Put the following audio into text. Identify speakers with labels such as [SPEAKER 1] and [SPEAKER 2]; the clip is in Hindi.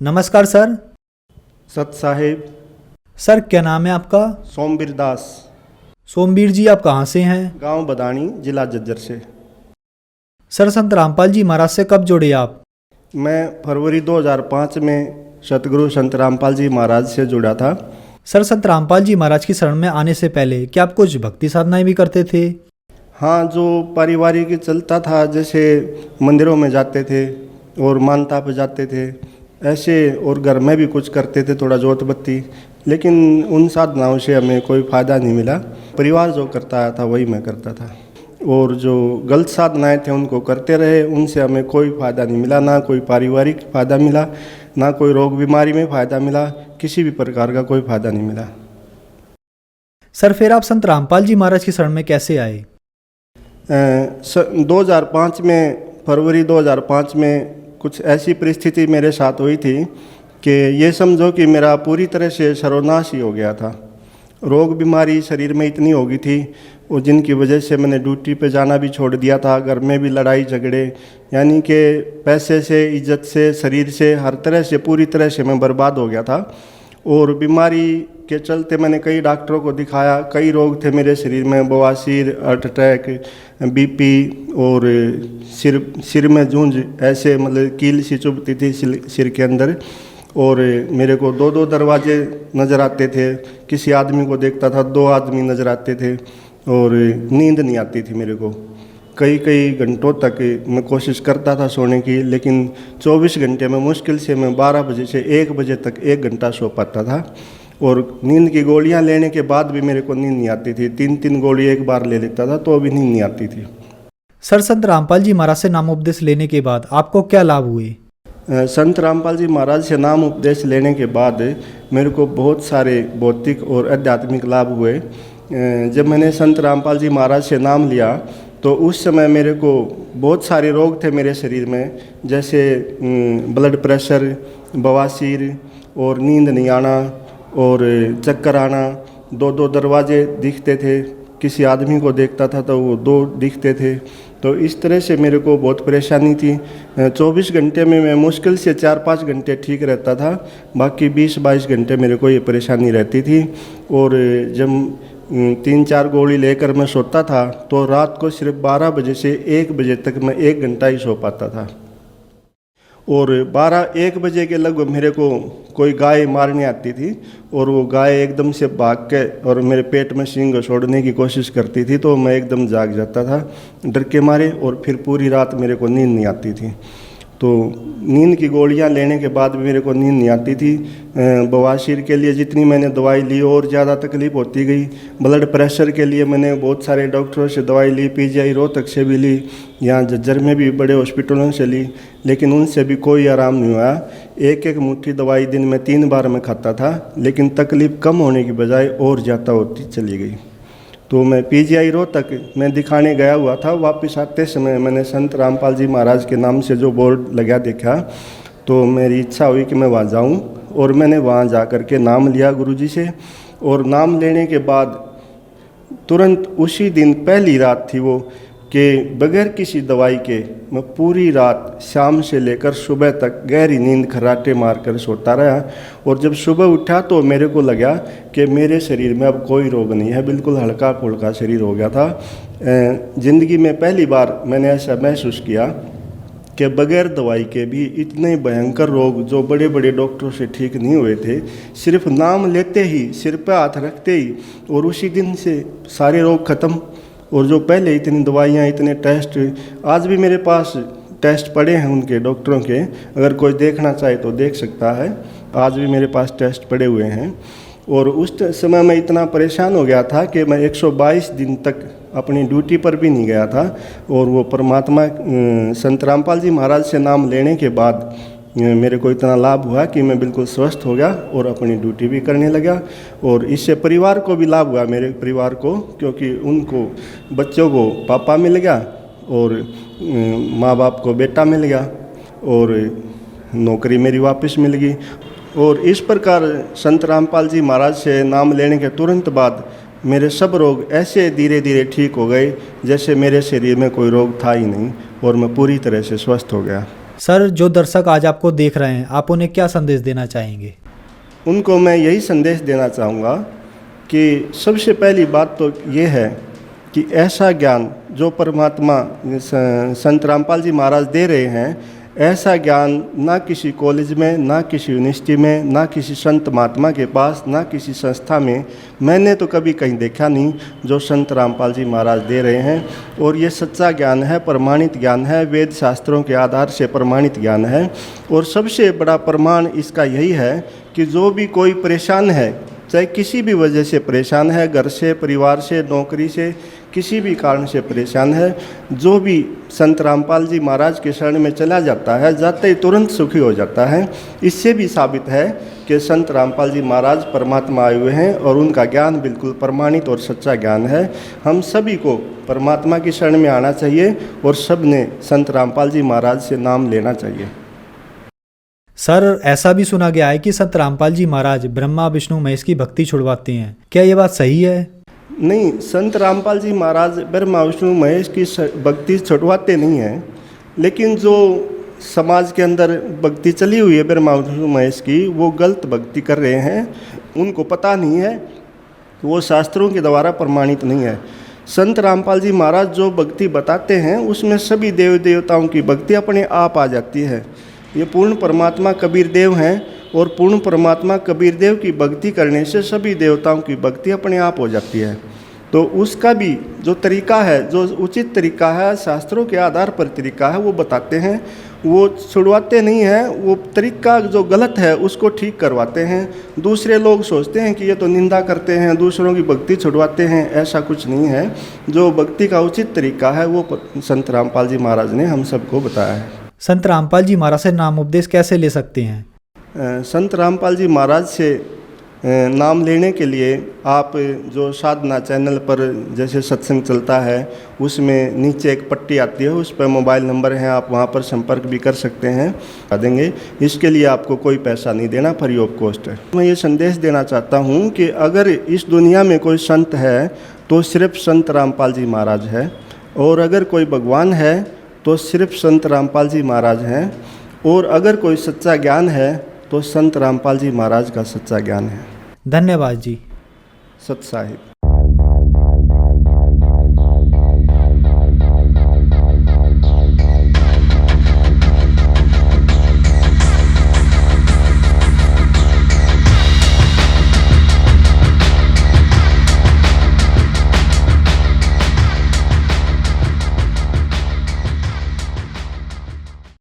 [SPEAKER 1] नमस्कार सर।
[SPEAKER 2] सत साहेब।
[SPEAKER 1] सर क्या नाम है आपका?
[SPEAKER 2] सोमवीर दास।
[SPEAKER 1] सोमवीर जी, आप कहाँ से हैं?
[SPEAKER 2] गांव बदानी, जिला झज्जर से।
[SPEAKER 1] सर संत रामपाल जी महाराज से कब जुड़े आप?
[SPEAKER 2] मैं फरवरी 2005 में सतगुरु संत रामपाल जी महाराज से जुड़ा था।
[SPEAKER 1] सर संत रामपाल जी महाराज की शरण में आने से पहले क्या आप कुछ भक्ति साधनाएं भी करते थे?
[SPEAKER 2] हाँ, जो पारिवारिक चलता था, जैसे मंदिरों में जाते थे और मानता पे जाते थे ऐसे, और घर में भी कुछ करते थे, थोड़ा जोत बत्ती। लेकिन उन साधनाओं से हमें कोई फ़ायदा नहीं मिला। परिवार जो करता आया था वही मैं करता था, और जो गलत साधनाएं थे उनको करते रहे, उनसे हमें कोई फ़ायदा नहीं मिला। ना कोई पारिवारिक फ़ायदा मिला, ना कोई रोग बीमारी में फ़ायदा मिला, किसी भी प्रकार का कोई फ़ायदा नहीं मिला।
[SPEAKER 1] सर फिर आप संत रामपाल जी महाराज की शरण में कैसे आए?
[SPEAKER 2] 2005 में, फरवरी 2005 में कुछ ऐसी परिस्थिति मेरे साथ हुई थी कि ये समझो कि मेरा पूरी तरह से सर्वनाश ही हो गया था। रोग बीमारी शरीर में इतनी हो गई थी, और जिनकी वजह से मैंने ड्यूटी पे जाना भी छोड़ दिया था। घर में भी लड़ाई झगड़े, यानी कि पैसे से, इज्जत से, शरीर से, हर तरह से पूरी तरह से मैं बर्बाद हो गया था। और बीमारी के चलते मैंने कई डॉक्टरों को दिखाया। कई रोग थे मेरे शरीर में, बवासीर, हार्ट अटैक, बीपी, और सिर में जूंझ, ऐसे मतलब कील सी चुभती थी सिर के अंदर। और मेरे को दो दो दरवाजे नज़र आते थे। किसी आदमी को देखता था, दो आदमी नज़र आते थे। और नींद नहीं आती थी मेरे को। कई कई घंटों तक मैं कोशिश करता था सोने की, लेकिन 24 घंटे में मुश्किल से मैं 12 बजे से 1 बजे तक 1 घंटा सो पाता था। और नींद की गोलियां लेने के बाद भी मेरे को नींद नहीं आती थी। 3-3 गोली एक बार ले लेता था तो अभी नींद नहीं आती थी।
[SPEAKER 1] सर संत रामपाल जी महाराज से नाम उपदेश लेने के बाद आपको क्या लाभ हुए?
[SPEAKER 2] संत रामपाल जी महाराज से नाम उपदेश लेने के बाद मेरे को बहुत सारे भौतिक और आध्यात्मिक लाभ हुए। जब मैंने संत रामपाल जी महाराज से नाम लिया तो उस समय मेरे को बहुत सारे रोग थे मेरे शरीर में, जैसे ब्लड प्रेशर, बवासीर, और नींद नहीं आना, और चक्कर आना। दो दो दरवाजे दिखते थे, किसी आदमी को देखता था तो वो 2 दिखते थे। तो इस तरह से मेरे को बहुत परेशानी थी। 24 घंटे में मैं मुश्किल से 4-5 घंटे ठीक रहता था, बाकी 20-22 घंटे मेरे को ये परेशानी रहती थी। और जब 3-4 गोली लेकर मैं सोता था तो रात को सिर्फ 12 बजे से 1 बजे तक मैं 1 घंटा ही सो पाता था। और 12-1 बजे के लगभग मेरे को कोई गाय मारने आती थी, और वो गाय एकदम से भाग के और मेरे पेट में सींग छोड़ने की कोशिश करती थी, तो मैं एकदम जाग जाता था डर के मारे, और फिर पूरी रात मेरे को नींद नहीं आती थी। तो नींद की गोलियां लेने के बाद भी मेरे को नींद नहीं आती थी। बवासीर के लिए जितनी मैंने दवाई ली और ज़्यादा तकलीफ़ होती गई। ब्लड प्रेशर के लिए मैंने बहुत सारे डॉक्टरों से दवाई ली, पीजीआई रोहतक से भी ली, यहाँ झज्जर में भी बड़े हॉस्पिटलों से ली, लेकिन उनसे भी कोई आराम नहीं हुआ। एक एक मुट्ठी दवाई दिन में 3 बार मैं खाता था, लेकिन तकलीफ़ कम होने की बजाय और ज़्यादा होती चली गई। तो मैं पीजीआई रोहतक मैं दिखाने गया हुआ था। वापस आते समय मैंने संत रामपाल जी महाराज के नाम से जो बोर्ड लगा देखा, तो मेरी इच्छा हुई कि मैं वहाँ जाऊँ, और मैंने वहाँ जा कर के नाम लिया गुरुजी से। और नाम लेने के बाद तुरंत उसी दिन पहली रात थी वो, कि बगैर किसी दवाई के मैं पूरी रात शाम से लेकर सुबह तक गहरी नींद खर्राटे मार कर सोता रहा। और जब सुबह उठा तो मेरे को लगा कि मेरे शरीर में अब कोई रोग नहीं है, बिल्कुल हल्का फुल्का शरीर हो गया था। ज़िंदगी में पहली बार मैंने ऐसा महसूस किया कि बगैर दवाई के भी इतने भयंकर रोग जो बड़े बड़े डॉक्टरों से ठीक नहीं हुए थे, सिर्फ नाम लेते ही, सिर पे हाथ रखते ही, और उसी दिन से सारे रोग ख़त्म। और जो पहले इतनी दवाइयाँ, इतने टेस्ट, आज भी मेरे पास टेस्ट पड़े हैं उनके डॉक्टरों के, अगर कोई देखना चाहे तो देख सकता है। आज भी मेरे पास टेस्ट पड़े हुए हैं। और उस समय मैं इतना परेशान हो गया था कि मैं 122 दिन तक अपनी ड्यूटी पर भी नहीं गया था। और वो परमात्मा संत रामपाल जी महाराज से नाम लेने के बाद मेरे को इतना लाभ हुआ कि मैं बिल्कुल स्वस्थ हो गया और अपनी ड्यूटी भी करने लगा। और इससे परिवार को भी लाभ हुआ, मेरे परिवार को, क्योंकि उनको बच्चों को पापा मिल गया, और माँ बाप को बेटा मिल गया, और नौकरी मेरी वापस मिल गई। और इस प्रकार संत रामपाल जी महाराज से नाम लेने के तुरंत बाद मेरे सब रोग ऐसे धीरे धीरे ठीक हो गए जैसे मेरे शरीर में कोई रोग था ही नहीं, और मैं पूरी तरह से स्वस्थ हो गया।
[SPEAKER 1] सर, जो दर्शक आज आपको देख रहे हैं, आप उन्हें क्या संदेश देना चाहेंगे?
[SPEAKER 2] उनको मैं यही संदेश देना चाहूँगा कि सबसे पहली बात तो ये है कि ऐसा ज्ञान जो परमात्मा संत रामपाल जी महाराज दे रहे हैं, ऐसा ज्ञान ना किसी कॉलेज में, ना किसी यूनिवर्सिटी में, ना किसी संत महात्मा के पास, ना किसी संस्था में मैंने तो कभी कहीं देखा नहीं जो संत रामपाल जी महाराज दे रहे हैं। और ये सच्चा ज्ञान है, प्रमाणित ज्ञान है, वेद शास्त्रों के आधार से प्रमाणित ज्ञान है। और सबसे बड़ा प्रमाण इसका यही है कि जो भी कोई परेशान है, चाहे किसी भी वजह से परेशान है, घर से, परिवार से, नौकरी से, किसी भी कारण से परेशान है, जो भी संत रामपाल जी महाराज के शरण में चला जाता है, जाते ही तुरंत सुखी हो जाता है। इससे भी साबित है कि संत रामपाल जी महाराज परमात्मा आए हुए हैं और उनका ज्ञान बिल्कुल प्रमाणित और सच्चा ज्ञान है। हम सभी को परमात्मा की शरण में आना चाहिए और सब ने संत रामपाल जी महाराज से नाम लेना चाहिए।
[SPEAKER 1] सर, ऐसा भी सुना गया है कि संत रामपाल जी महाराज ब्रह्मा विष्णु महेश की भक्ति छुड़वाते हैं, क्या ये बात सही है?
[SPEAKER 2] नहीं, संत रामपाल जी महाराज ब्रह्मा विष्णु महेश की भक्ति छुड़वाते नहीं हैं, लेकिन जो समाज के अंदर भक्ति चली हुई है ब्रह्मा विष्णु महेश की, वो गलत भक्ति कर रहे हैं। उनको पता नहीं है, वो शास्त्रों के द्वारा प्रमाणित नहीं है। संत रामपाल जी महाराज जो भक्ति बताते हैं उसमें सभी देव देवताओं की भक्ति अपने आप आ जाती है। ये पूर्ण परमात्मा कबीर देव हैं और पूर्ण परमात्मा कबीर देव की भक्ति करने से सभी देवताओं की भक्ति अपने आप हो जाती है। तो उसका भी जो तरीका है, जो उचित तरीका है, शास्त्रों के आधार पर तरीका है, वो बताते हैं। वो छुड़वाते नहीं हैं, वो तरीका जो गलत है उसको ठीक करवाते हैं। दूसरे लोग सोचते हैं कि ये तो निंदा करते हैं, दूसरों की भक्ति छुड़वाते हैं, ऐसा कुछ नहीं है। जो भक्ति का उचित तरीका है वो संत रामपाल जी महाराज ने हम सबको बताया है।
[SPEAKER 1] संत रामपाल जी महाराज से नाम उपदेश कैसे ले सकते हैं?
[SPEAKER 2] संत रामपाल जी महाराज से नाम लेने के लिए आप जो साधना चैनल पर जैसे सत्संग चलता है उसमें नीचे एक पट्टी आती है, उस पर मोबाइल नंबर है, आप वहां पर संपर्क भी कर सकते हैं, बता देंगे। इसके लिए आपको कोई पैसा नहीं देना, फ्री ऑफ कॉस्ट है। मैं ये संदेश देना चाहता हूँ कि अगर इस दुनिया में कोई संत है तो सिर्फ संत रामपाल जी महाराज है, और अगर कोई भगवान है तो सिर्फ संत रामपाल जी महाराज हैं, और अगर कोई सच्चा ज्ञान है तो संत रामपाल जी महाराज का सच्चा ज्ञान है।
[SPEAKER 1] धन्यवाद जी।
[SPEAKER 2] सत साहिब।